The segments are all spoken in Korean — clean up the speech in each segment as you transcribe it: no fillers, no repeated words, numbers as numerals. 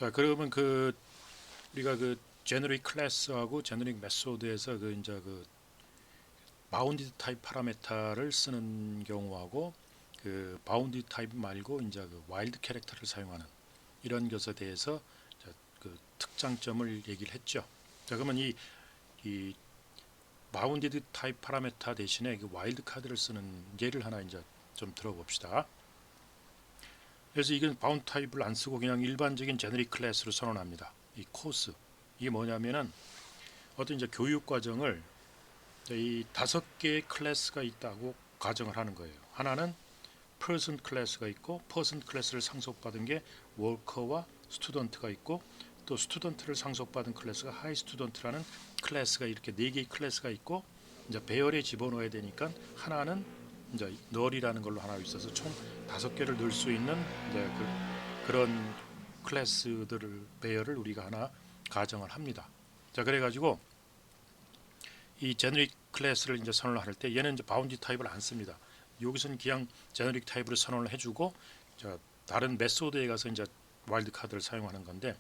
자, 그러면 우리가 제너릭 클래스하고 제너릭 메소드에서 이제 바운디드 타입 파라메타를 쓰는 경우하고 바운디드 타입 말고 이제 와일드 캐릭터를 사용하는 이런 것에 대해서 특장점을 얘기를 했죠. 자, 그러면 이 바운디드 타입 파라메타 대신에 와일드 카드를 쓰는 예를 하나 이제 좀 들어봅시다. 그래서 이건 바운드 타입을 안 쓰고 그냥 일반적인 제너릭 클래스로 선언합니다. 이 코스 이게 뭐냐면은 어떤 이제 교육 과정을 이 5개의 클래스가 있다고 가정을 하는 거예요. 하나는 person 클래스가 있고 person 클래스를 상속받은 게 worker와 스튜던트가 있고 또 스튜던트를 상속받은 클래스가 하이 스튜던트라는 클래스가 이렇게 4개의 클래스가 있고 이제 배열에 집어넣어야 되니까 하나는 이제 널이라는 걸로 하나 있어서 총 5개를 넣을 수 있는 이제 그런 클래스들을 배열을 우리가 하나 가정을 합니다. 자, 그래가지고 이 제너릭 클래스를 이제 선언을 할 때 얘는 이제 바운디 타입을 안 씁니다. 여기서는 그냥 제너릭 타입으로 선언을 해주고 다른 메소드에 가서 이제 와일드 카드를 사용하는 건데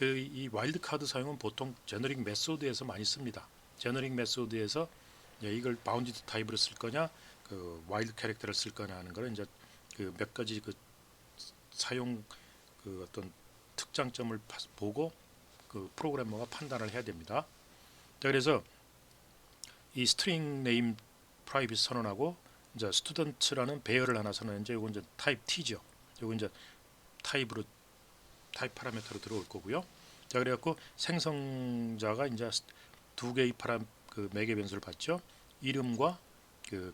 이 와일드 카드 사용은 보통 제너릭 메소드에서 많이 씁니다. 제너릭 메소드에서 이걸 바운디드 타입으로 쓸 거냐, 와일드 캐릭터를 쓸 거냐 하는 거는 이제 몇 가지 사용 어떤 특장점을 보고 프로그래머가 판단을 해야 됩니다. 자, 그래서 이 스트링 네임 프라이빗 선언하고 이제 스튜던트라는 배열을 하나 선언했는데 이건 이제 타입 T죠. 이거 이제 타입 파라미터로 들어올 거고요. 자, 그래갖고 생성자가 이제 2개의 매개 변수를 받죠. 이름과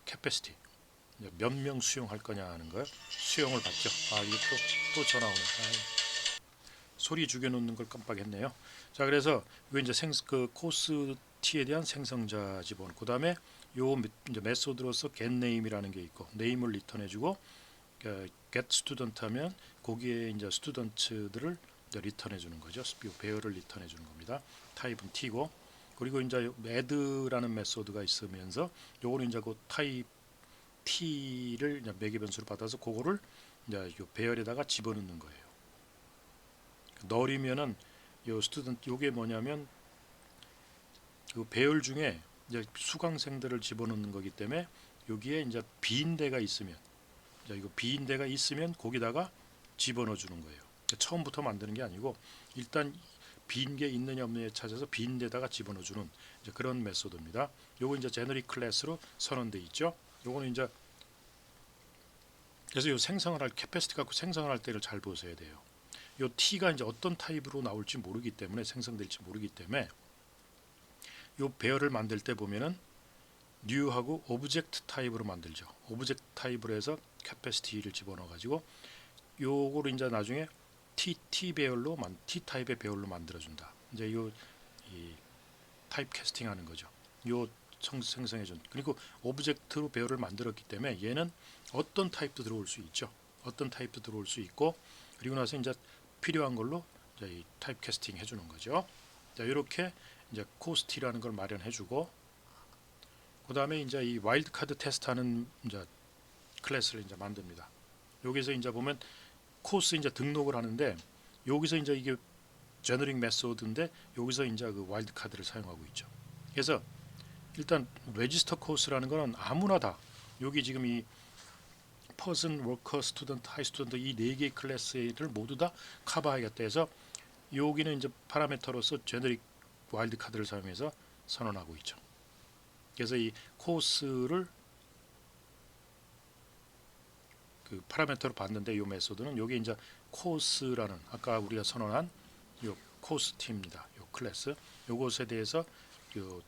캐패시티 몇 명 수용할 거냐 하는 거 수용을 받죠. 이게 또 전화 오네. 소리 죽여놓는 걸 깜빡했네요. 자, 그래서 이거 이제 코스 T에 대한 생성자 집어넣고 그다음에 요 이제 메소드로서 getName이라는 게 있고 네임을 리턴해주고 get student 하면 거기에 이제 스튜던트들을 리턴해 주는 거죠. 배열을 리턴해 주는 겁니다. 타입은 T고 그리고 이제 add라는 메소드가 있으면서 요거는 이제 타입 T를 이제 매개 변수를 받아서 그거를 이제 요 배열에다가 집어넣는 거예요. 널이면은 요 스튜던트 요게 뭐냐면 배열 중에 이제 수강생들을 집어넣는 거기 때문에 여기에 이제 빈 데가 있으면 이거 빈 데가 있으면 거기다가 집어넣어 주는 거예요. 처음부터 만드는 게 아니고 일단 빈 게 있느냐 없느냐 찾아서 빈 데다가 집어넣어 주는 그런 메소드입니다. 요거 이제 제너릭 클래스로 선언돼 있죠. 요거는 이제 그래서 요 생성을 할 캐패시티 갖고 생성을 할 때를 잘 보셔야 돼요. 요 T가 이제 어떤 타입으로 나올지 모르기 때문에 생성될지 모르기 때문에 요 배열을 만들 때 보면은 new하고 오브젝트 타입으로 만들죠. 오브젝트 타입으로 해서 캐패시티를 집어넣어 가지고 요거를 이제 나중에 T 배열로 T 타입의 배열로 만들어 준다. 이제 이 타입 캐스팅 하는 거죠. 요 생성해 준. 그리고 오브젝트로 배열을 만들었기 때문에 얘는 어떤 타입도 들어올 수 있죠. 어떤 타입도 들어올 수 있고 그리고 나서 이제 필요한 걸로 이제 이 타입 캐스팅 해 주는 거죠. 자, 이렇게 이제 코스티라는 걸 마련해 주고 그다음에 이제 이 와일드 카드 테스트하는 이제 클래스를 이제 만듭니다. 여기서 이제 보면 코스 이제 등록을 하는데 여기서 이제 이게 제너릭 메소드인데 여기서 이제 와일드 카드를 사용하고 있죠. 그래서 일단 레지스터 코스라는 거는 아무나 다 여기 지금 이 퍼슨, 워커, 스튜던트, 하이 스튜던트 이 4개의 클래스를 모두 다 커버하겠다 해서 여기는 이제 파라미터로서 제너릭 와일드 카드를 사용해서 선언하고 있죠. 그래서 이 코스를 파라미터로 봤는데 이 메소드는 여기 이제 코스라는 아까 우리가 선언한 이 코스 T입니다. 이 클래스 요것에 대해서 요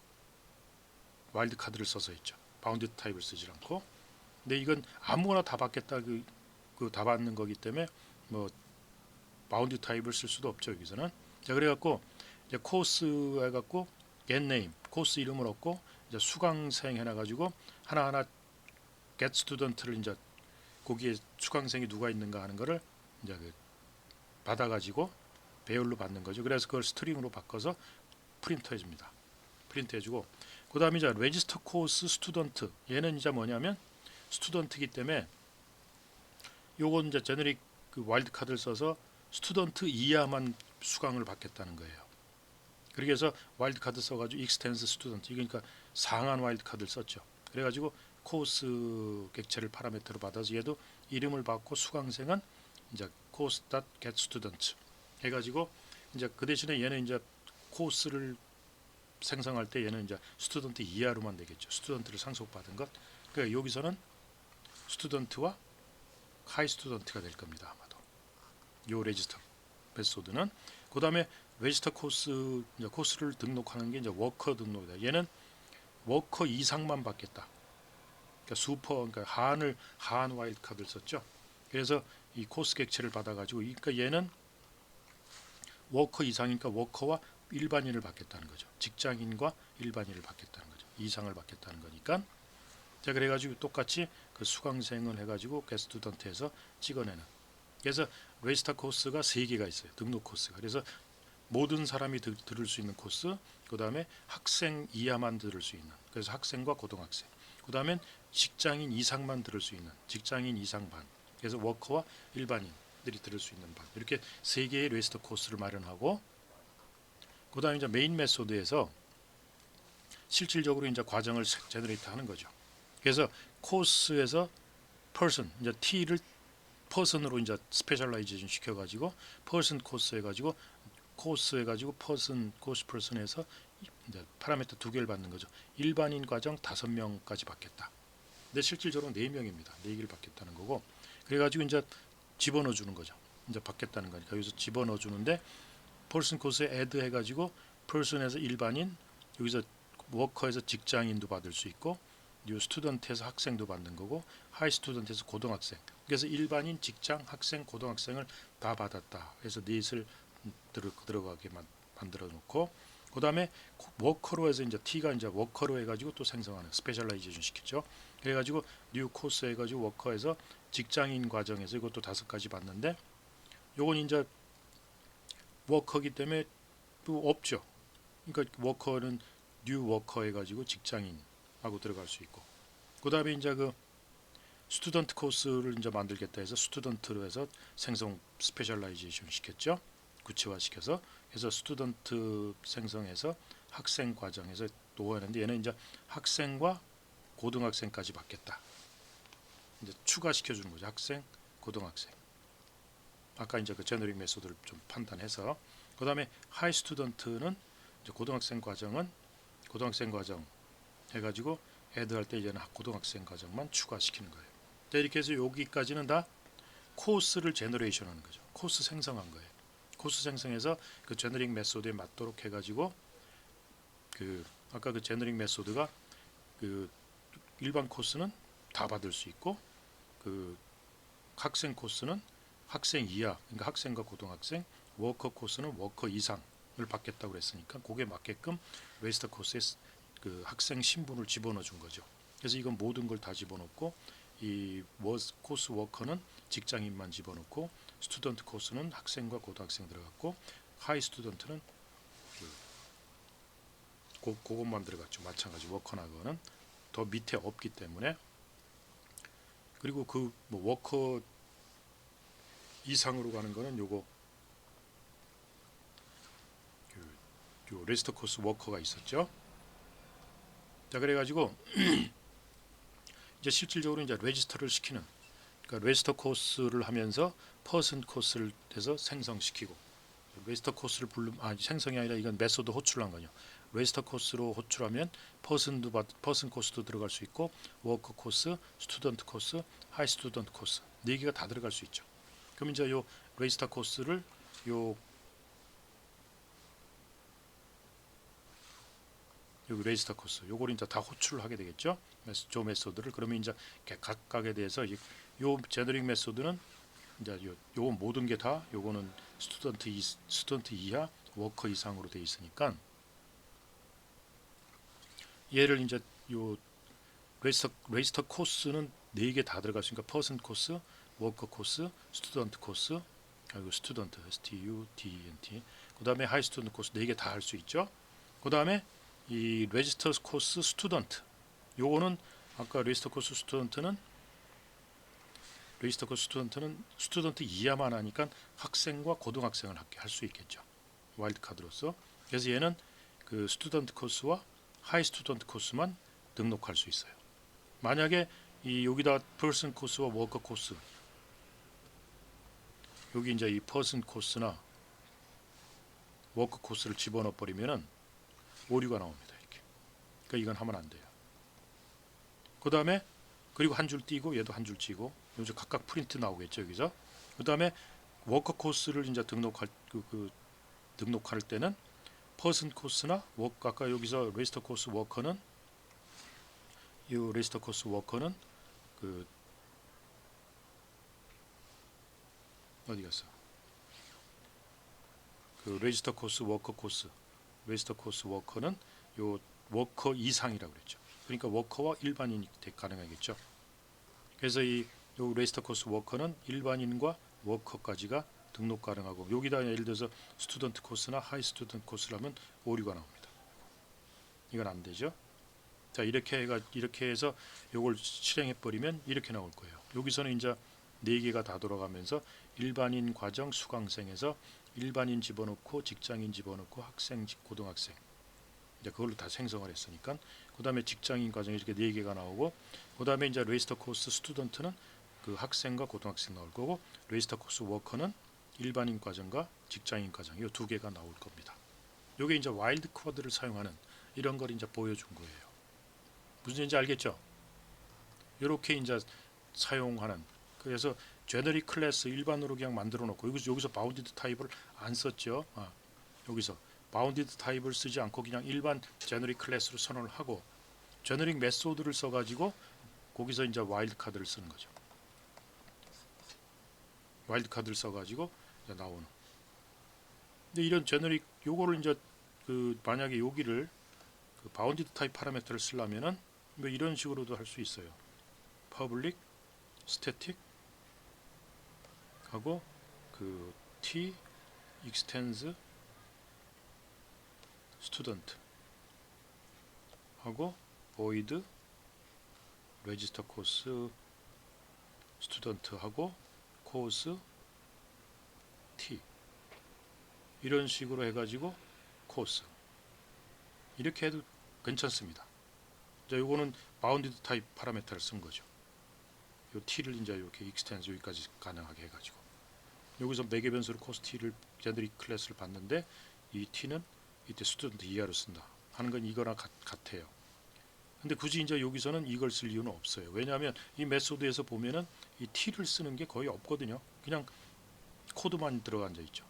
와일드 카드를 써서 있죠. 바운드 타입을 쓰지 않고. 근데 이건 아무거나 다 받겠다 다 받는 거기 때문에 뭐 바운드 타입을 쓸 수도 없죠. 여기서는. 자, 그래갖고 이제 코스 해갖고 getName 코스 이름을 얻고 이제 수강생 해놔가지고 하나하나 get student를 이제 거기에 수강생이 누가 있는가 하는 거를 이제 받아가지고 배열로 받는 거죠. 그래서 그걸 스트링으로 바꿔서 프린트해 줍니다. 프린트해 주고 그 다음에 이제 register course student 얘는 이제 뭐냐면 스튜던트이기 때문에 요건 이제 제너릭 와일드 카드를 써서 스튜던트 이하만 수강을 받겠다는 거예요. 그렇게 해서 와일드 카드 써가지고 익스텐스 스튜던트, 그러니까 상한 와일드 카드를 썼죠. 그래가지고 코스 객체를 파라미터로 받아서 얘도 이름을 받고 수강생은 이제 course.get student 해가지고 이제 그 대신에 얘는 이제 코스를 생성할 때 얘는 이제 스튜던트 이하로만 되겠죠. 스튜던트를 상속받은 것. 그러니까 여기서는 스튜던트와 하이 스튜던트가 될 겁니다. 아마도. 요 레지스터 메소드는 그 다음에 레지스터 코스 이제 코스를 등록하는 게 이제 워커 등록이다. 얘는 워커 이상만 받겠다. 그러니까 슈퍼 그러니까 하한 와일드 카드를 썼죠. 그래서 이 코스 객체를 받아가지고 그러니까 얘는 워커 이상이니까 워커와 일반인을 받겠다는 거죠. 직장인과 일반인을 받겠다는 거죠. 이상을 받겠다는 거니까. 자 그래가지고 똑같이 그 수강생을 해가지고 게스트던트에서 찍어내는. 그래서 레지스터 코스가 3개가 있어요. 등록 코스가. 그래서 모든 사람이 들을 수 있는 코스, 그 다음에 학생 이하만 들을 수 있는. 그래서 학생과 고등학생. 그 다음엔 직장인 이상만 들을 수 있는 직장인 이상 반. 그래서 워커와 일반인들이 들을 수 있는 반. 이렇게 3개의 레지스터 코스를 마련하고 그 다음에 이제 메인 메소드에서 실질적으로 이제 과정을 제너레이트 하는 거죠. 그래서 코스에서 person 이제 T를 person으로 이제 스페셜라이제이션 시켜가지고 person 코스 해가지고 코스 해가지고 person 코스 person에서 이제 파라미터 2개를 받는 거죠. 일반인 과정 5명까지 받겠다. 근데 실질적으로 4명입니다. 4개를 받겠다는 거고 그래가지고 이제 집어넣어 주는 거죠. 이제 받겠다는 거니까 여기서 집어넣어 주는데 person 코스에 add 해가지고 person에서 일반인 여기서 워커에서 직장인도 받을 수 있고 뉴 스튜던트에서 학생도 받는 거고 하이 스튜던트에서 고등학생. 그래서 일반인, 직장, 학생, 고등학생을 다 받았다. 그래서 넷을 들어가게 만들어 놓고 그 다음에 워커로 해서 이제 T가 이제 워커로 해가지고 또 생성하는 스페셜라이제이션 시켰죠. 그래가지고 뉴 코스 해가지고 워커에서 직장인 과정에서 이것도 5가지 받는데 요건 이제 워커기 때문에 또 없죠. 그러니까 워커는 뉴 워커 해가지고 직장인하고 들어갈 수 있고 그 다음에 이제 그 스튜던트 코스를 이제 만들겠다 해서 스튜던트로 해서 생성 스페셜라이제이션 시켰죠. 구체화 시켜서 그래서 스튜던트 생성해서 학생 과정에서 또 하는데 얘는 이제 학생과 고등학생까지 받겠다. 이제 추가시켜 주는 거죠. 학생, 고등학생. 아까 이제 그 제너릭 메소드를 좀 판단해서 그다음에 하이 스튜던트는 이제 고등학생 과정 해가지고 애드할 때 이제는 고등학생 과정만 추가시키는 거예요. 자, 이렇게 해서 여기까지는 다 코스를 제너레이션하는 거죠. 코스 생성한 거예요. 코스 생성해서 그 제너릭 메소드에 맞도록 해가지고 그 아까 그 제너릭 메소드가 그 일반 코스는 다 받을 수 있고 그 학생 코스는 학생 이하 그러니까 학생과 고등학생 워커 코스는 워커 이상을 받겠다고 그랬으니까 그게 맞게끔 레지스터 코스에 그 학생 신분을 집어넣어 준 거죠. 그래서 이건 모든 걸 다 집어넣고 이 코스 워커는 직장인만 집어넣고 스튜던트 코스는 학생과 고등학생 들어갔고 하이 스튜던트는 그것만 들어갔죠. 마찬가지 워커나거는 더 밑에 없기 때문에 그리고 그 뭐 워커 이상으로 가는 거는 요거 요 레지스터 코스 워커가 있었죠. 자 그래가지고 이제 실질적으로 이제 레지스터를 시키는 그러니까 레지스터 코스를 하면서 퍼슨 코스를 해서 생성시키고 레지스터 코스를 생성이 아니라 이건 메소드 호출한 거죠. 레지스터 코스로 호출하면 퍼슨 코스도 들어갈 수 있고 워커 코스, 스튜던트 코스, 하이 스튜던트 코스 4개가 다 들어갈 수 있죠. 그럼 이제 요 레지스터 코스를 요 여기 레지스터 코스 요걸 이제 다 호출을 하게 되겠죠. 조 메소드를 그러면 이제 각각에 대해서 요 제너릭 메소드는 이제 요 모든 게 다 요거는 스튜던트 이하 워커 이상으로 돼 있으니까 얘를 이제 요 레지스터 코스는 4개 다 들어갔으니까 퍼슨 코스, 워커 코스, 스튜던트 코스 그리고 스튜던트 STUDENT 그다음에 하이 스튜던트 코스 4개 다 할 수 있죠. 그다음에 이 레지스터 코스 스튜던트 요거는 아까 레지스터 코스 스튜던트는 레지스터 코스 스튜던트는 스튜던트 이하만 하니까 학생과 고등학생을 할 수 있겠죠. 와일드 카드로서. 그래서 얘는 그 스튜던트 코스와 하이 스튜던트 코스만 등록할 수 있어요. 만약에 이 여기다 퍼슨 코스와 워커 코스, 여기 이제 이 퍼슨 코스나 워커 코스를 집어넣어 버리면은 오류가 나옵니다. 이렇게. 그러니까 이건 하면 안 돼요. 그 다음에 그리고 한 줄 띄고 얘도 한 줄 띄고 여기서 각각 프린트 나오겠죠. 여기서. 그 다음에 워커 코스를 이제 등록할 때는 퍼슨 코스나 워커, 아까 여기서 레지스터 코스 워커는 이 레지스터 코스 워커는 그 어디 갔어? 그 레지스터 코스 워커 코스, 레지스터 코스 워커는 요 워커 이상이라고 그랬죠. 그러니까 워커와 일반인이 가능하겠죠. 그래서 요 레지스터 코스 워커는 일반인과 워커까지가 등록 가능하고, 여기다 예를 들어서 스튜던트 코스나 하이 스튜던트 코스라면 오류가 나옵니다. 이건 안 되죠. 자, 이렇게 해서 요걸 실행해 버리면 이렇게 나올 거예요. 여기서는 이제 4개가 다 돌아가면서 일반인 과정 수강생에서 일반인 집어넣고 직장인 집어넣고 학생 고등학생, 이제 그걸로 다 생성을 했으니까, 그 다음에 직장인 과정이 이렇게 4개가 나오고, 그 다음에 이제 레지스터 코스 스튜던트는 그 학생과 고등학생 나올 거고, 레지스터 코스 워커는 일반인 과정과 직장인 과정, 이 2개가 나올 겁니다. 요게 이제 와일드 코드를 사용하는 이런 걸 이제 보여준 거예요. 무슨 얘기인지 알겠죠? 이렇게 이제 사용하는, 그래서 제너릭 클래스 일반으로 그냥 만들어 놓고, 여기서 바운디드 타입을 안 썼죠. 여기서 바운디드 타입을 쓰지 않고 그냥 일반 제너릭 클래스로 선언을 하고, 제너릭 메소드를 써가지고 거기서 이제 와일드 카드를 쓰는 거죠. 와일드 카드를 써가지고 이제 나오는. 근데 이런 제너릭 요거를 이제 그 만약에 여기를 그 바운디드 타입 파라미터를 쓰려면은 뭐 이런 식으로도 할 수 있어요. public static 하고 그 t extends student 하고 void register course student 하고 course t, 이런 식으로 해가지고 코스 이렇게 해도 괜찮습니다. 자, 요거는 바운디드 타입 파라미터를 쓴 거죠. 요 t를 이제 이렇게 extends 여기까지 가능하게 해가지고, 여기서 매개 변수로 코스 t를 제너릭 클래스를 봤는데 이 t는 이때 스튜던트 이하로 쓴다 하는 건 이거랑 같아요. 근데 굳이 이제 여기서는 이걸 쓸 이유는 없어요. 왜냐하면 이 메소드에서 보면은 이 t를 쓰는 게 거의 없거든요. 그냥 코드만 들어앉아 있죠.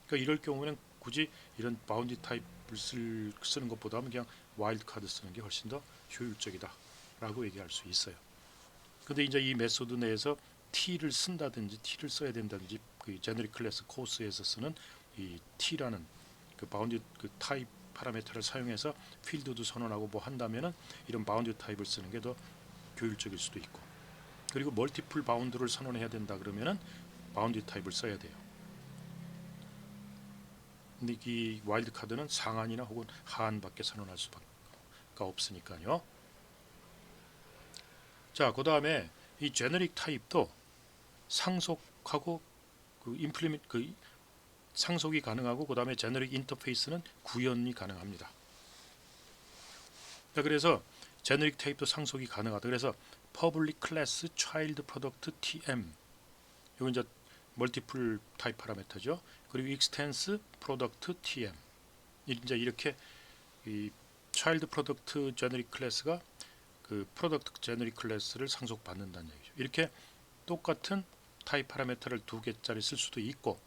그러니까 이럴 경우에는 굳이 이런 바운디 타입을 쓰는 것보다는 그냥 와일드 카드 쓰는 게 훨씬 더 효율적이다라고 얘기할 수 있어요. 근데 이제 이 메소드 내에서 t를 쓴다든지 t를 써야 된다든지 그 제너릭 클래스 코스에서 쓰는 이 t라는 그 바운디 그 타입 파라미터를 사용해서 필드도 선언하고 뭐 한다면은 이런 바운드 타입을 쓰는 게 더 효율적일 수도 있고, 그리고 멀티플 바운드를 선언해야 된다 그러면은 바운드 타입을 써야 돼요. 근데 이 와일드 카드는 상한이나 혹은 하한밖에 선언할 수밖에 없으니까요. 자, 그 다음에 이 제너릭 타입도 상속하고 그 임플리먼트 그 상속이 가능하고, 그 다음에 제너릭 인터페이스는 구현이 가능합니다. 자, 그래서 제너릭 타입도 상속이 가능하다. 그래서 Public Class Child Product TM, 이건 이제 멀티플 타입 파라미터죠. 그리고 Extends Product TM, 이제 이렇게 이 Child Product Generic Class가 그 Product Generic Class를 상속받는다는 얘기죠. 이렇게 똑같은 타입 파라미터를 2개짜리 쓸 수도 있고,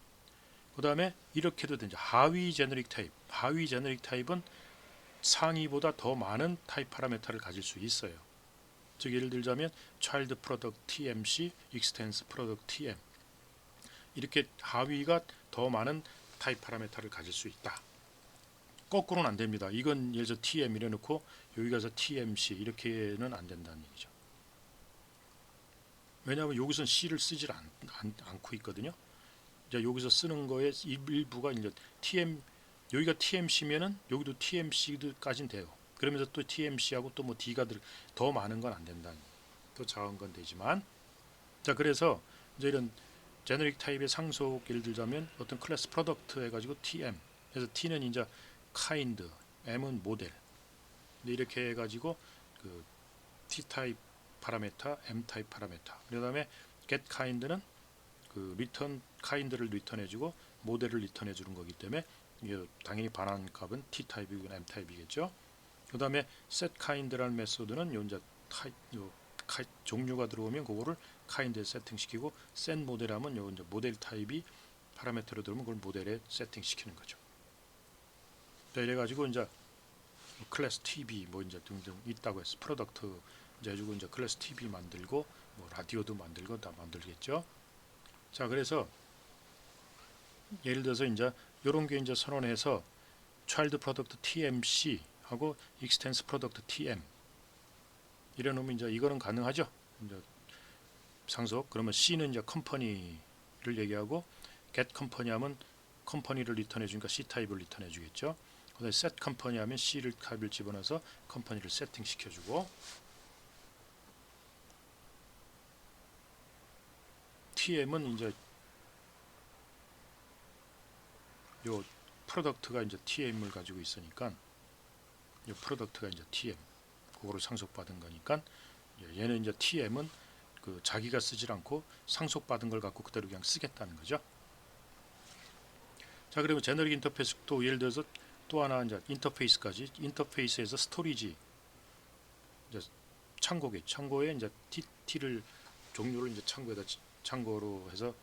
그 다음에 이렇게도 되죠. 하위 제너릭 타입, 하위 제너릭 타입은 상위보다 더 많은 타입 파라미터를 가질 수 있어요. 즉 예를 들자면 Child Product TMC, Extends Product TM, 이렇게 하위가 더 많은 타입 파라미터를 가질 수 있다. 거꾸로는 안 됩니다. 이건 예를 들어 TM 이래 놓고 여기 가서 TMC 이렇게는 안 된다는 얘기죠. 왜냐하면 여기서는 C를 쓰질 않고 있거든요. 이제 여기서 쓰는 거에 일부가 이제 여기가 TMC면은 여기도 TMC까지는 돼요. 그러면서 또 TMC하고 또 뭐 D가 더 많은 건 안 된다. 더 작은 건 되지만, 자, 그래서 이제 이런 제너릭 타입의 상속, 예를 들자면 어떤 클래스 프로덕트 해가지고 TM, 그래서 T는 이제 kind, M은 모델, 이렇게 해가지고 그 T 타입 파라메타, M 타입 파라메타. 그다음에 get kind는 그 return kind를 리턴해주고 모델을 리턴해주는 거기 때문에 이게 당연히 반환 값은 T 타입이고 M 타입이겠죠. 그다음에 set kind라는 메소드는 요 이제 종류가 들어오면 그거를 kind에 세팅시키고 set 모델하면 요 이제 모델 타입이 파라메터로 들어오면 그걸 모델에 세팅시키는 거죠. 자, 이래가지고 이제 클래스 TB 뭐 이제 등등 있다고 해서 프로덕트 이제 해주고 이제 클래스 TB 만들고 뭐 라디오도 만들고 다 만들겠죠. 자, 그래서 예를 들어서 이제 이런 게 이제 선언해서 child product TMC 하고 extends product TM 이래 놓으면 이제 이거는 가능하죠. 이제 상속. 그러면 C는 이제 컴퍼니를 얘기하고 get 컴퍼니 하면 컴퍼니를 리턴해 주니까 C 타입을 리턴해 주겠죠. 그다음에 set 컴퍼니 하면 C를 타입을 집어넣어서 컴퍼니를 세팅시켜 주고 TM은 이제 요 프로덕트가 이제 TM을 가지고 있으니까 요 프로덕트가 이제 TM 그거를 상속받은 거니까 얘는 이제 TM은 그 자기가 쓰질 않고 상속받은 걸 갖고 그대로 그냥 쓰겠다는 거죠. 자, 그러면 제너릭 인터페이스 또 예를 들어서 또 하나 이제 인터페이스까지 인터페이스에서 스토리지 이제 창고에 이제 T를 종류를 이제 창고로 해서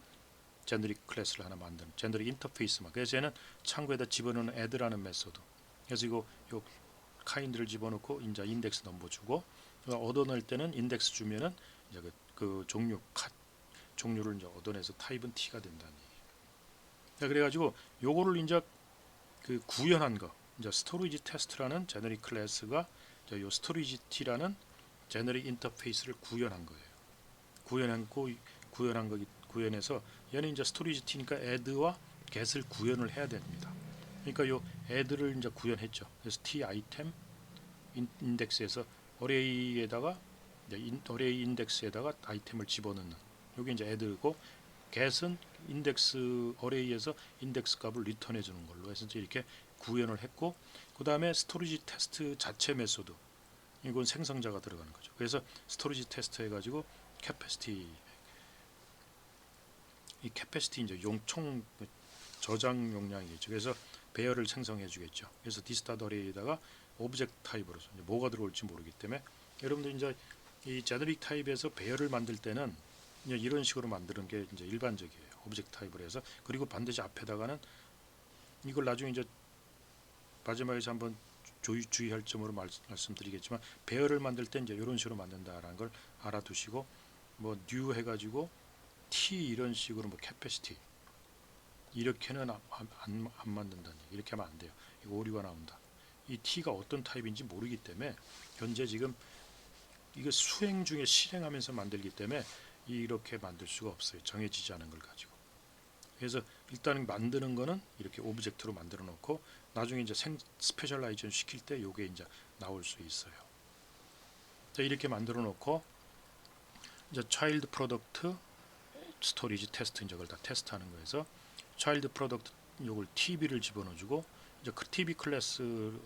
제너릭 클래스를 하나 만드는 제너릭 인터페이스만. 그래서 얘는 창고에다 집어넣는 add라는 메소드. 그래서 요 kind를 집어넣고 이제 인덱스 넘버 주고 얻어낼 때는 인덱스 주면은 이제 그 종류를 이제 얻어내서 타입은 T가 된다는 얘기. 자, 그래가지고 요거를 이제 그 구현한 거 이제 스토리지 테스트라는 제너릭 클래스가 요 스토리지 T라는 제너릭 인터페이스를 구현한 거예요. 구현해서 얘는 이제 스토리지 T니까 add와 get을 구현을 해야 됩니다. 그러니까 요 add를 이제 구현했죠. 그래서 T 아이템 인덱스에서 어레이에다가 어레이 인덱스에다가 아이템을 집어넣는 요게 이제 add고 get은 인덱스 어레이에서 인덱스 값을 리턴해 주는 걸로 해서 이렇게 구현을 했고 그다음에 스토리지 테스트 자체 메소드 이건 생성자가 들어가는 거죠. 그래서 스토리지 테스트 해가지고 캐패시티 이 캐패시티 이제 총 저장 용량이겠죠. 그래서 배열을 생성해 주겠죠. 그래서 디스타트 어레이에다가 오브젝트 타입으로서 이제 뭐가 들어올지 모르기 때문에 여러분들 이제 이 제너릭 타입에서 배열을 만들 때는 이제 이런 식으로 만드는 게 이제 일반적이에요. 오브젝트 타입으로 해서 그리고 반드시 앞에다가는 이걸 나중에 이제 마지막에서 한번 주의할 점으로 말씀드리겠지만 배열을 만들 때 이제 이런 식으로 만든다라는 걸 알아두시고 뭐 new 해가지고 T 이런 식으로 뭐 capacity 이렇게는 안 만든다니 이렇게 하면 안 돼요. 이거 오류가 나온다. 이 T가 어떤 타입인지 모르기 때문에 현재 지금 이거 수행 중에 실행하면서 만들기 때문에 이렇게 만들 수가 없어요. 정해지지 않은 걸 가지고. 그래서 일단 만드는 거는 이렇게 오브젝트로 만들어 놓고 나중에 이제 스페셜라이제이션 시킬 때 요게 이제 나올 수 있어요. 자, 이렇게 만들어 놓고 이제 차일드 프로덕트 스토리지 테스트 이제 그걸 다 테스트하는 거에서 차일드 프로덕트 요걸 TB를 집어넣어 주고 이제 그 TB 클래스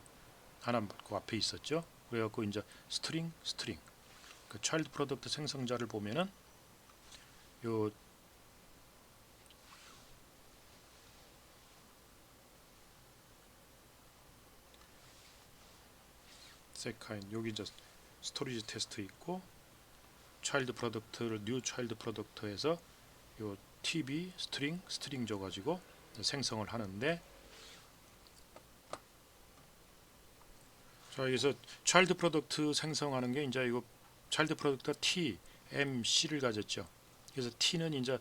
하나 그 앞에 있었죠. 그래갖고 이제 스트링 그 차일드 프로덕트 생성자를 보면은 요 세카인 여기 이제 스토리지 테스트 있고 차일드 프로덕트를 뉴 차일드 프로덕트에서 요 TB 스트링 줘가지고 생성을 하는데 자 여기서 차일드 프로덕트 생성하는 게 이제 이거 차일드 프로덕트가 T, M, C를 가졌죠. 그래서 T는 이제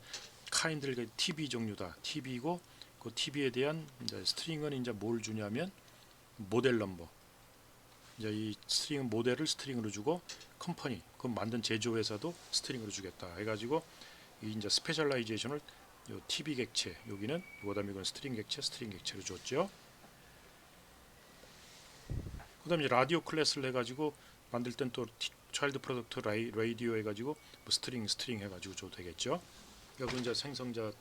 kind를 TB 종류다. TB고 그 TB에 대한 이제 스트링은 이제 뭘 주냐면 모델 넘버. 이제 이 스트링 모델을 스트링으로 주고 컴퍼니 그 만든 제조회사도 스트링으로 주겠다 해가지고 이 이제 스페셜라이제이션을 요 TB 객체 여기는 그다음에 이건 스트링 객체로 줬죠. 그다음에 라디오 클래스를 해가지고 만들 땐 또 차일드 프로덕트 라디오 해가지고 뭐 스트링 해가지고 줘도 되겠죠. 여기 이제 생성자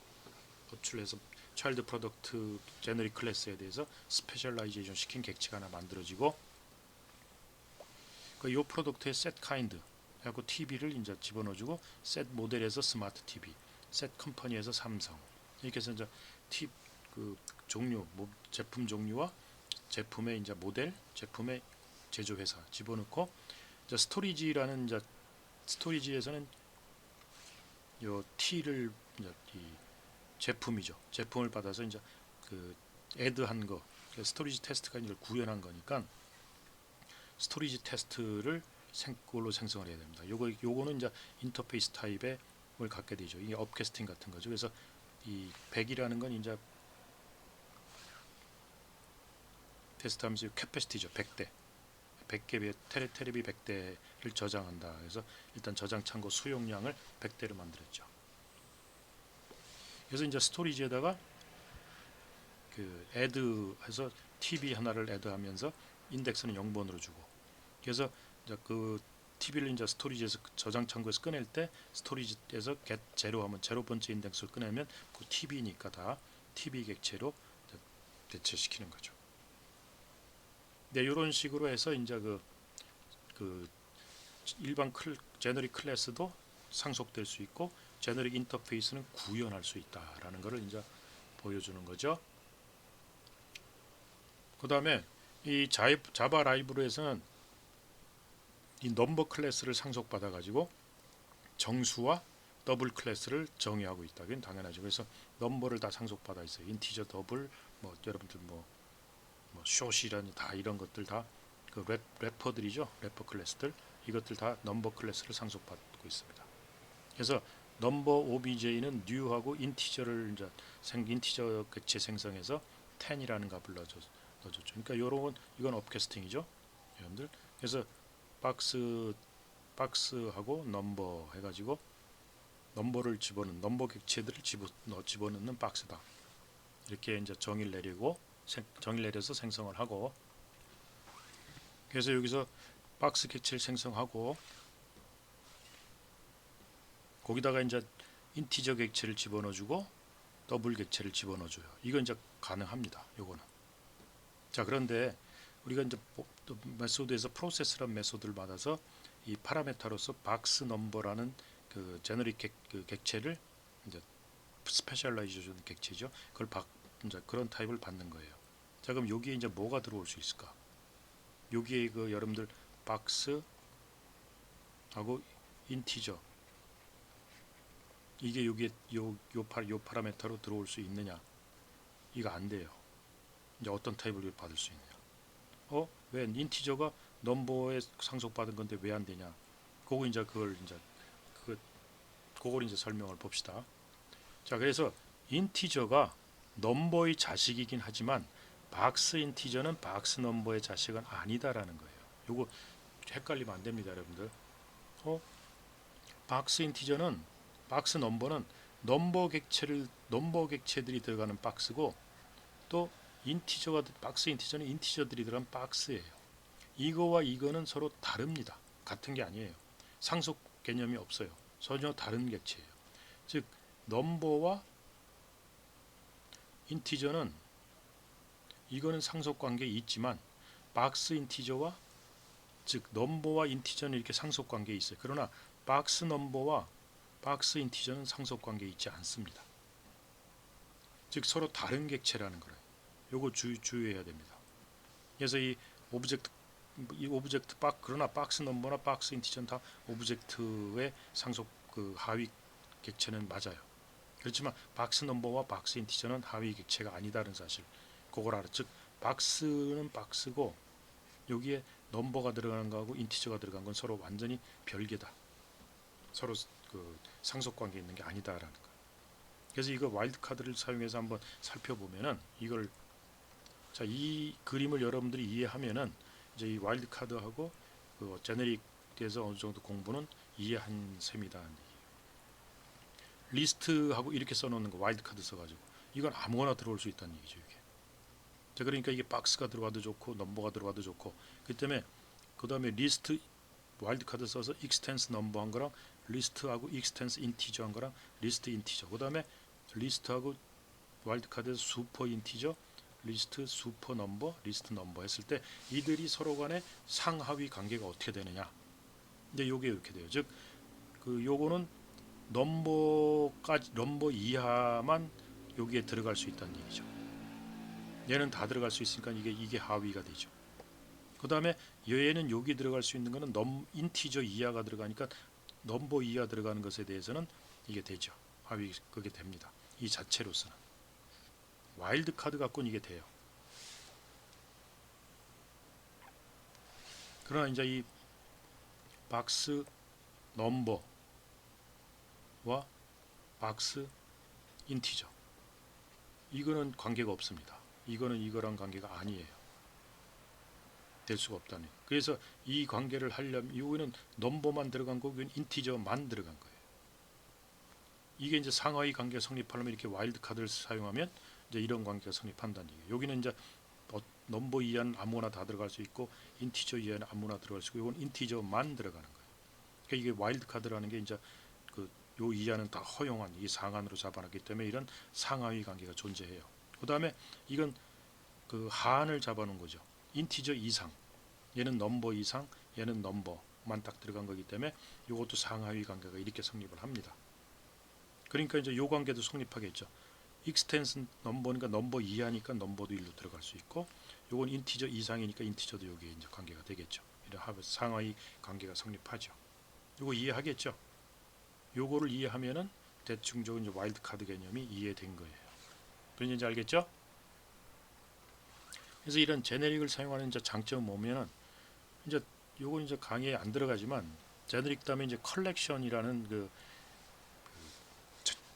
호출해서 차일드 프로덕트 제너릭 클래스에 대해서 스페셜라이제이션 시킨 객체가 하나 만들어지고, 이 프로덕트의 셋 카인드 하고 TV를 이제 집어넣어주고, 셋 모델에서 스마트 TV, 셋 컴퍼니에서 삼성, 이렇게 해서 이제 그 종류, 제품 종류와 제품의 이제 모델, 제품의 제조회사 집어넣고, 이제 스토리지라는 이제 스토리지에서는 요 T를 이제 이 제품이죠. 제품을 받아서 이제 그 애드한 거, 스토리지 테스트가 이제 구현한 거니까 스토리지 테스트를 걸로 생성을 해야 됩니다. 요거는 이제 인터페이스 타입의 걸 갖게 되죠. 이게 업캐스팅 같은 거죠. 그래서 이 100이라는 건 이제 테스트하면서 캐패시티죠. 100대. 100개 테레비 100대를 저장한다. 그래서 일단 저장 창고 수용량을 100대로 만들었죠. 그래서 이제 스토리지에다가 그 애드해서 TV 하나를 애드하면서 인덱스는 0번으로 주고, 그래서 이제 그 TV를 이제 스토리지에서 저장 창고에서 꺼낼 때 스토리지에서 get 제로 하면 제로 번째 인덱스를 꺼내면 그 TV니까 다 TV 객체로 대체시키는 거죠. 네, 이런 식으로 해서 이제 그 일반 제너릭 클래스도 상속될 수 있고 제너릭 인터페이스는 구현할 수 있다라는 것을 이제 보여주는 거죠. 그 다음에 이 자바 라이브러리에서는 이 넘버 클래스를 상속받아 가지고 정수와 더블 클래스를 정의하고 있다. 그건 당연하죠. 그래서 넘버를 다 상속받아 있어요. 인티저, 더블, 뭐 여러분들 뭐 숏이라니 다 이런 것들 다 그 래퍼들이죠. 래퍼 클래스들, 이것들 다 넘버 클래스를 상속받고 있습니다. 그래서 넘버 OBJ는 new하고 인티저를 이제 인티저 객체 생성해서 10이라는 값을 넣어줬죠. 그러니까 이건 업캐스팅이죠, 여러분들. 그래서 박스하고 넘버 해가지고 넘버를 집어넣는 넘버 객체들을 집어넣는 박스다. 이렇게 이제 정의를 내려서 생성을 하고, 그래서 여기서 박스 객체를 생성하고 거기다가 이제 인티저 객체를 집어넣어주고 더블 객체를 집어넣어줘요. 이건 이제 가능합니다. 요거는. 자, 그런데 우리가 이제 메소드에서 프로세스란 메소드를 받아서 이 파라메타로서 박스 넘버라는 그 제너릭 객체를 이제 스페셜라이제이션 객체죠. 그걸 이제 그런 타입을 받는 거예요. 자, 그럼 여기에 이제 뭐가 들어올 수 있을까? 여기에 그 여러분들 박스하고 인티저, 이게 여기에 요 파라메타로 들어올 수 있느냐? 이거 안 돼요. 이제 어떤 타입을 받을 수 있느냐? 왜 인티저가 넘버에 상속받은 건데 왜 안 되냐? 그거 이제 그걸 이제 설명을 봅시다. 자, 그래서 인티저가 넘버의 자식이긴 하지만 박스 인티저는 박스 넘버의 자식은 아니다라는 거예요. 요거 헷갈리면 안 됩니다, 여러분들. 박스 인티저는 박스 넘버는 넘버 객체들이 들어가는 박스고, 또 박스 인티저는 인티저들이 들어간 박스예요. 이거와 이거는 서로 다릅니다. 같은 게 아니에요. 상속 개념이 없어요. 전혀 다른 객체예요. 즉 넘버와 인티저는 이거는 상속 관계에 있지만 박스 인티저와 즉 넘버와 인티저는 이렇게 상속 관계에 있어요. 그러나 박스 넘버와 박스 인티저는 상속 관계에 있지 않습니다. 즉 서로 다른 객체라는 거예요. 요거 주의해야 됩니다. 그래서 이 오브젝트 그러나 박스 넘버나 박스 인티저는 다 오브젝트의 상속 하위 객체는 맞아요. 그렇지만 박스 넘버와 박스 인티저는 하위 객체가 아니다는 사실, 그걸 알아. 즉 박스는 박스고 여기에 넘버가 들어가는 거하고 인티저가 들어간 건 서로 완전히 별개다. 서로 상속 관계에 있는 게 아니다라는 거. 그래서 이거 와일드 카드를 사용해서 한번 살펴보면은 이 그림을 여러분들이 이해하면은 이제 이 와일드 카드하고 그 제네릭에서 어느 정도 공부는 이해한 셈이다. 리스트하고 이렇게 써놓는 거, 와일드 카드 써가지고 이건 아무거나 들어올 수 있다는 얘기죠, 이게. 자, 그러니까 이게 박스가 들어와도 좋고 넘버가 들어와도 좋고, 그 다음에 리스트 와일드카드 써서 익스텐스 넘버 한 거랑 리스트하고 익스텐스 인티저 한 거랑 리스트 인티저, 그 다음에 리스트하고 와일드카드에서 슈퍼 인티저, 리스트 슈퍼 넘버, 리스트 넘버 했을 때 이들이 서로 간의 상하위 관계가 어떻게 되느냐. 이제 요게 이렇게 돼요. 즉 그 요거는 넘버까지 넘버 이하만 여기에 들어갈 수 있다는 얘기죠. 얘는 다 들어갈 수 있으니까 이게 하위가 되죠. 그 다음에 얘는 여기 들어갈 수 있는 거는 인티저 이하가 들어가니까 넘버 이하 들어가는 것에 대해서는 이게 되죠. 하위 그게 됩니다. 이 자체로서는 와일드 카드 갖고는 이게 돼요. 그러나 이제 이 박스 넘버와 박스 인티저 이거는 관계가 없습니다. 이거는 이거랑 관계가 아니에요. 될 수가 없다는. 그래서 이 관계를 하려면 이거는 넘버만 들어간 거고 이건 인티저만 들어간 거예요. 이게 이제 상하위 관계가 성립하려면 이렇게 와일드 카드를 사용하면 이제 이런 관계가 성립한다는 얘기예요. 여기는 이제 넘버 이하는 아무거나 다 들어갈 수 있고 인티저 이하는 아무거나 들어갈 수 있고 이건 인티저만 들어가는 거예요. 그러니까 이게 와일드 카드라는 게 이제 요 이하는 다 허용한 이 상한으로 잡아놨기 때문에 이런 상하위 관계가 존재해요. 그 다음에 이건 그 하한을 잡아놓은 거죠. 인티저 이상, 얘는 넘버 이상, 얘는 넘버만 딱 들어간 거기 때문에 이것도 상하위 관계가 이렇게 성립을 합니다. 그러니까 이제 요 관계도 성립하겠죠. 익스텐스 넘버니까 넘버 이하니까 넘버도 일로 들어갈 수 있고, 요건 인티저 이상이니까 인티저도 여기에 이제 관계가 되겠죠. 이런 상하위 관계가 성립하죠. 요거 이해하겠죠? 요거를 이해하면은 대충적인 이제 와일드 카드 개념이 이해된 거예요. 그런지 알겠죠? 그래서 이런 제네릭을 사용하는 이제 장점은 뭐냐면 이제 요건 이제 강의에 안 들어가지만 제네릭 다음에 이제 컬렉션이라는 그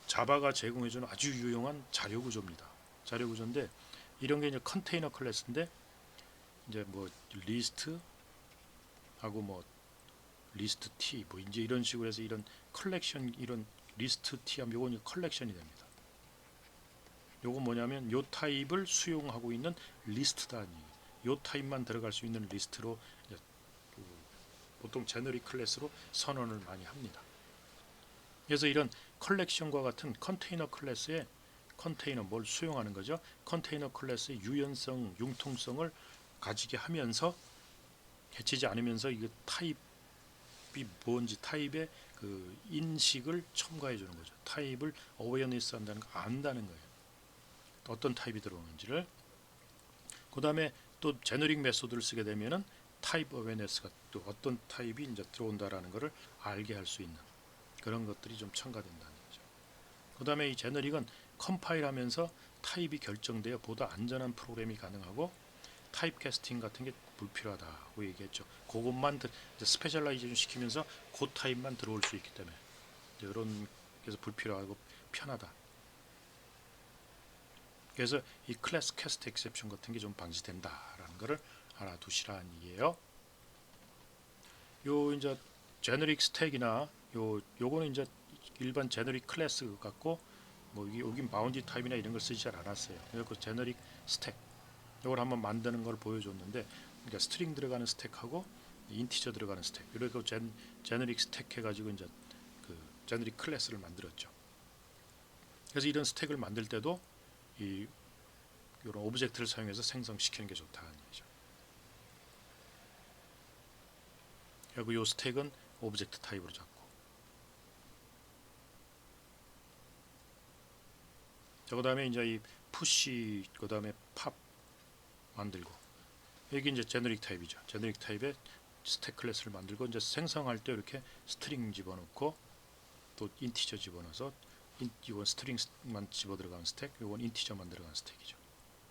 자바가 제공해주는 아주 유용한 자료 구조입니다. 자료 구조인데 이런 게 이제 컨테이너 클래스인데 이제 뭐 리스트 하고 뭐 리스트 T 뭐 이제 이런 식으로 해서 이런 컬렉션 이런 리스트 T 하면 요건 컬렉션이 됩니다. 요건 뭐냐면 요 타입을 수용하고 있는 리스트다. 요 타입만 들어갈 수 있는 리스트로 보통 제너릭 클래스로 선언을 많이 합니다. 그래서 이런 컬렉션과 같은 컨테이너 클래스의 컨테이너 뭘 수용하는 거죠. 컨테이너 클래스의 유연성, 융통성을 가지게 하면서 해치지 않으면서 이게 타입이 뭔지 타입의 그 인식을 첨가해 주는 거죠. 타입을 어웨어니스 한다는 거 안다는 거예요. 어떤 타입이 들어오는지를. 그 다음에 또 제너릭 메소드를 쓰게 되면은 타입 어웨어니스가 또 어떤 타입이 이제 들어온다라는 것을 알게 할 수 있는 그런 것들이 좀 첨가된다는 거죠. 그 다음에 이 제너릭은 컴파일하면서 타입이 결정되어 보다 안전한 프로그램이 가능하고 타입 캐스팅 같은 게 불필요하다고 얘기했죠. 그것만 스페셜라이제이션 시키면서 그 타입만 들어올 수 있기 때문에 이런 그래서 불필요하고 편하다. 그래서 이 클래스 캐스트 엑셉션 같은 게 좀 방지된다라는 것을 알아두시라는 얘기예요. 요 이제 제너릭 스택이나 요거는 이제 일반 제너릭 클래스 같고 뭐 여긴 바운디 타입이나 이런 걸 쓰지 잘 않았어요. 그래서 그 제너릭 스택 이걸 한번 만드는 걸 보여줬는데, 그러니까 스트링 들어가는 스택하고 인티저 들어가는 스택 이렇게 제너릭 스택 해가지고 이제 그 제너릭 클래스를 만들었죠. 그래서 이런 스택을 만들 때도 이 이런 오브젝트를 사용해서 생성시키는 게 좋다는 얘기죠. 그리고 이 스택은 오브젝트 타입으로 잡고, 그 다음에 이제 이 푸시, 그 다음에 팝 만들고, 여기 이제 제너릭 타입이죠. 제너릭 타입의 스택 클래스를 만들고 이제 생성할 때 이렇게 스트링 집어넣고 또 인티저 집어넣어서 이건 스트링만 집어 들어가는 스택, 이건 인티저만 들어가는 스택이죠.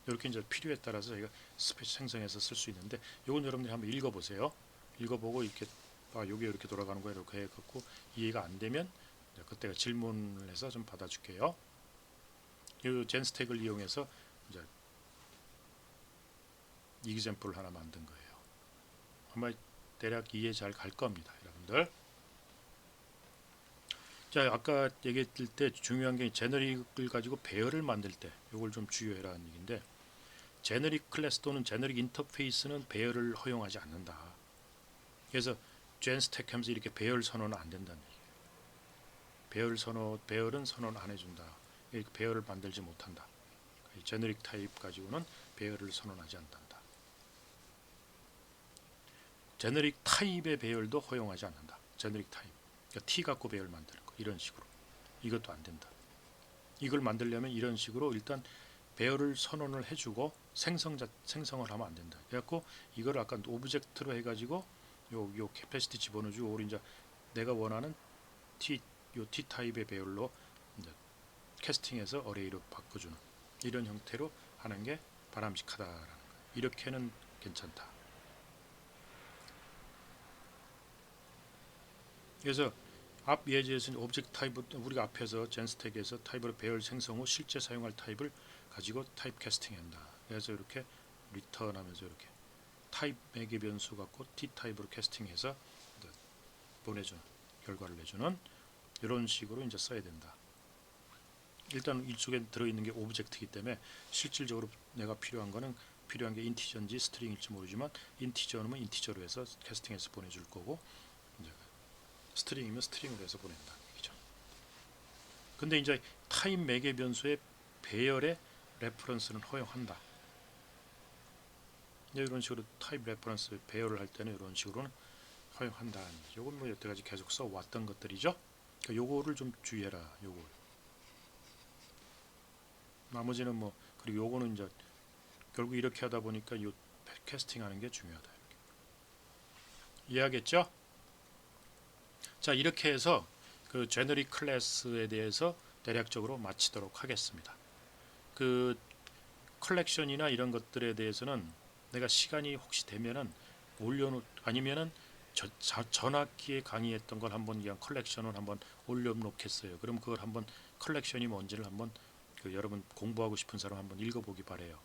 이렇게 이제 필요에 따라서 저희가 생성해서 쓸 수 있는데, 이건 여러분들이 한번 읽어보세요. 읽어보고 이렇게 요게 이렇게 돌아가는 거야 이렇게 해갖고 이해가 안 되면 그때가 질문을 해서 좀 받아줄게요. 이 젠스택을 이용해서 이제 이그젬플 하나 만든 거예요. 아마 대략 이해 잘 갈 겁니다, 여러분들. 자, 아까 얘기했을 때 중요한 게 제너릭을 가지고 배열을 만들 때 이걸 좀 주의해라는 얘기인데, 제너릭 클래스 또는 제너릭 인터페이스는 배열을 허용하지 않는다. 그래서 젠스택 하면서 이렇게 배열 선언은 안 된다는 얘기예요. 배열은 선언 안 해준다. 이렇게 배열을 만들지 못한다. 제너릭 타입 가지고는 배열을 선언하지 않는다. 제너릭 타입의 배열도 허용하지 않는다. 제너릭 타입. 그러니까 T 갖고 배열 만드는 거 이런 식으로. 이것도 안 된다. 이걸 만들려면 이런 식으로 일단 배열을 선언을 해주고 생성을 하면 안 된다. 그래갖고 이걸 아까 오브젝트로 해가지고 요 캐패시티 집어넣어주고 우리 이제 내가 원하는 T 타입의 배열로 이제 캐스팅해서 어레이로 바꿔주는 이런 형태로 하는 게 바람직하다라는 거예요. 이렇게는 괜찮다. 그래서 앞 예제에서는 오브젝트 타입 우리가 앞에서 젠스택에서 타입으로 배열 생성 후 실제 사용할 타입을 가지고 타입 캐스팅한다. 그래서 이렇게 리턴하면서 이렇게 타입 매개 변수 갖고 T 타입으로 캐스팅해서 보내주는 결과를 내주는 이런 식으로 이제 써야 된다. 일단 이쪽에 들어있는 게 오브젝트이기 때문에 실질적으로 내가 필요한 게 인티저인지 스트링일지 모르지만 인티저는 인티저로 해서 캐스팅해서 보내줄 거고 이제 스트링이면 스트링으로 해서 보낸다는 얘기죠. 근데 이제 타입 매개 변수의 배열의 레퍼런스는 허용한다. 이런 식으로 타입 레퍼런스 배열을 할 때는 이런 식으로는 허용한다는 얘기죠. 이건 뭐 여태까지 계속 써왔던 것들이죠. 그러니까 요거를 좀 주의해라. 요거. 나머지는 뭐 그리고 요거는 이제 결국 이렇게 하다 보니까 요 캐스팅하는 게 중요하다. 이해하겠죠? 자, 이렇게 해서 그 제너릭 클래스에 대해서 대략적으로 마치도록 하겠습니다. 그 컬렉션이나 이런 것들에 대해서는 내가 시간이 혹시 되면은 아니면은 전학기에 강의했던 걸 한번 그냥 컬렉션을 한번 올려놓겠어요. 그럼 그걸 한번 컬렉션이 뭔지를 한번 여러분 공부하고 싶은 사람 한번 읽어보기 바래요.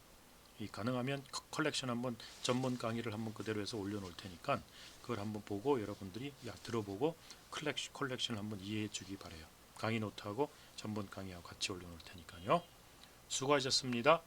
가능하면 컬렉션 한번 전문 강의를 한번 그대로 해서 올려놓을 테니까 그걸 한번 보고 여러분들이 들어보고 컬렉션을 한번 이해해 주기 바래요. 강의 노트하고 전문 강의하고 같이 올려놓을 테니까요. 수고하셨습니다.